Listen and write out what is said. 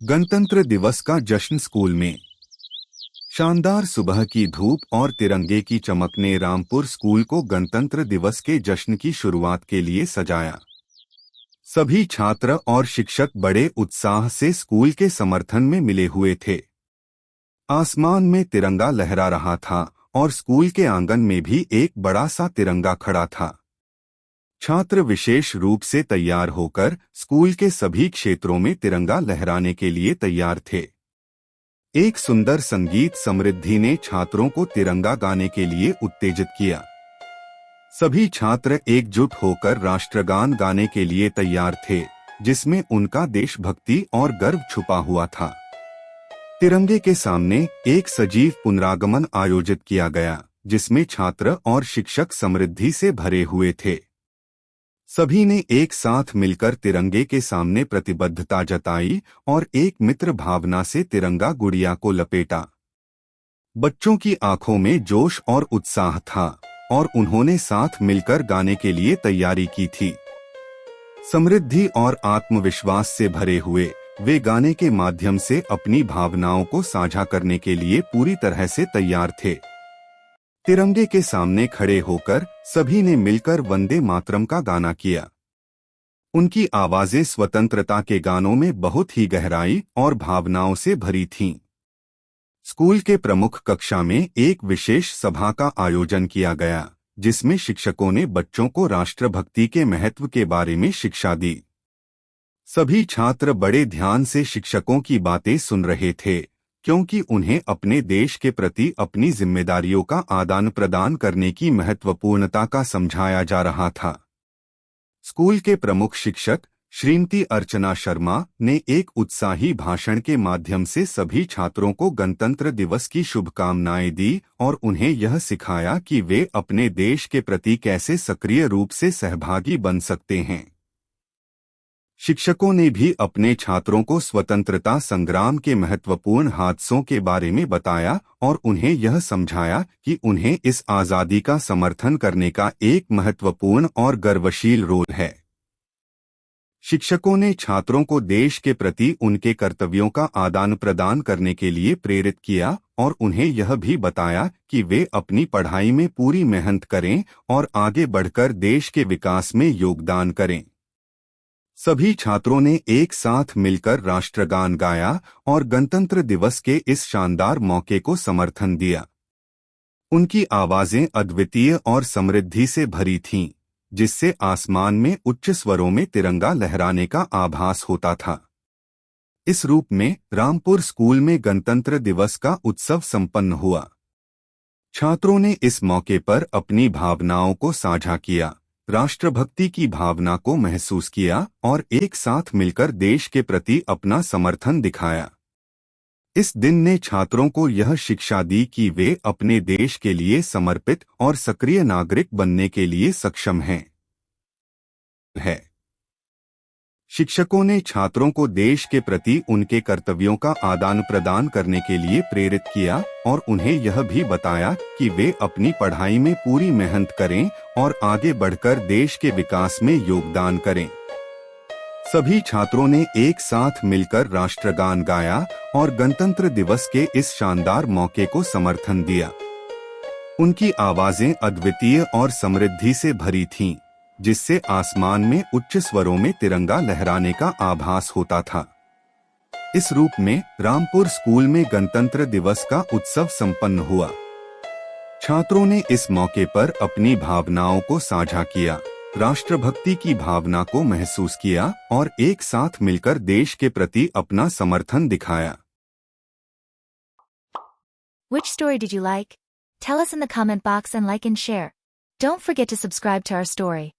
गणतंत्र दिवस का जश्न स्कूल में। शानदार सुबह की धूप और तिरंगे की चमक ने रामपुर स्कूल को गणतंत्र दिवस के जश्न की शुरुआत के लिए सजाया। सभी छात्र और शिक्षक बड़े उत्साह से स्कूल के समर्थन में मिले हुए थे। आसमान में तिरंगा लहरा रहा था और स्कूल के आंगन में भी एक बड़ा सा तिरंगा खड़ा था। छात्र विशेष रूप से तैयार होकर स्कूल के सभी क्षेत्रों में तिरंगा लहराने के लिए तैयार थे। एक सुंदर संगीत समृद्धि ने छात्रों को तिरंगा गाने के लिए उत्तेजित किया। सभी छात्र एकजुट होकर राष्ट्रगान गाने के लिए तैयार थे, जिसमें उनका देशभक्ति और गर्व छुपा हुआ था। तिरंगे के सामने एक सजीव पुनरागमन आयोजित किया गया, जिसमें छात्र और शिक्षक समृद्धि से भरे हुए थे। सभी ने एक साथ मिलकर तिरंगे के सामने प्रतिबद्धता जताई और एक मित्र भावना से तिरंगा गुड़िया को लपेटा। बच्चों की आंखों में जोश और उत्साह था और उन्होंने साथ मिलकर गाने के लिए तैयारी की थी। समृद्धि और आत्मविश्वास से भरे हुए वे गाने के माध्यम से अपनी भावनाओं को साझा करने के लिए पूरी तरह से तैयार थे। तिरंगे के सामने खड़े होकर सभी ने मिलकर वंदे मातरम का गाना किया। उनकी आवाजें स्वतंत्रता के गानों में बहुत ही गहराई और भावनाओं से भरी थीं। स्कूल के प्रमुख कक्षा में एक विशेष सभा का आयोजन किया गया, जिसमें शिक्षकों ने बच्चों को राष्ट्रभक्ति के महत्व के बारे में शिक्षा दी। सभी छात्र बड़े ध्यान से शिक्षकों की बातें सुन रहे थे, क्योंकि उन्हें अपने देश के प्रति अपनी जिम्मेदारियों का आदान प्रदान करने की महत्वपूर्णता का समझाया जा रहा था। स्कूल के प्रमुख शिक्षक श्रीमती अर्चना शर्मा ने एक उत्साही भाषण के माध्यम से सभी छात्रों को गणतंत्र दिवस की शुभकामनाएं दी और उन्हें यह सिखाया कि वे अपने देश के प्रति कैसे सक्रिय रूप से सहभागी बन सकते हैं। शिक्षकों ने भी अपने छात्रों को स्वतंत्रता संग्राम के महत्वपूर्ण हादसों के बारे में बताया और उन्हें यह समझाया कि उन्हें इस आज़ादी का समर्थन करने का एक महत्वपूर्ण और गर्वशील रोल है। शिक्षकों ने छात्रों को देश के प्रति उनके कर्तव्यों का आदान प्रदान करने के लिए प्रेरित किया और उन्हें यह भी बताया कि वे अपनी पढ़ाई में पूरी मेहनत करें और आगे बढ़कर देश के विकास में योगदान करें। सभी छात्रों ने एक साथ मिलकर राष्ट्रगान गाया और गणतंत्र दिवस के इस शानदार मौके को समर्थन दिया। उनकी आवाजें अद्वितीय और समृद्धि से भरी थीं, जिससे आसमान में उच्च स्वरों में तिरंगा लहराने का आभास होता था। इस रूप में रामपुर स्कूल में गणतंत्र दिवस का उत्सव संपन्न हुआ। छात्रों ने इस मौके पर अपनी भावनाओं को साझा किया, राष्ट्रभक्ति की भावना को महसूस किया और एक साथ मिलकर देश के प्रति अपना समर्थन दिखाया। इस दिन ने छात्रों को यह शिक्षा दी कि वे अपने देश के लिए समर्पित और सक्रिय नागरिक बनने के लिए सक्षम हैं। शिक्षकों ने छात्रों को देश के प्रति उनके कर्तव्यों का आदान प्रदान करने के लिए प्रेरित किया और उन्हें यह भी बताया कि वे अपनी पढ़ाई में पूरी मेहनत करें और आगे बढ़कर देश के विकास में योगदान करें। सभी छात्रों ने एक साथ मिलकर राष्ट्रगान गाया और गणतंत्र दिवस के इस शानदार मौके को समर्थन दिया। उनकी आवाजें अद्वितीय और समृद्धि से भरी थीं, जिससे आसमान में उच्च स्वरों में तिरंगा लहराने का आभास होता था। इस रूप में रामपुर स्कूल में गणतंत्र दिवस का उत्सव संपन्न हुआ। छात्रों ने इस मौके पर अपनी भावनाओं को साझा किया, राष्ट्रभक्ति की भावना को महसूस किया और एक साथ मिलकर देश के प्रति अपना समर्थन दिखाया। Which story did you like? Tell us in the comment box and like and share. Don't forget to subscribe to our story.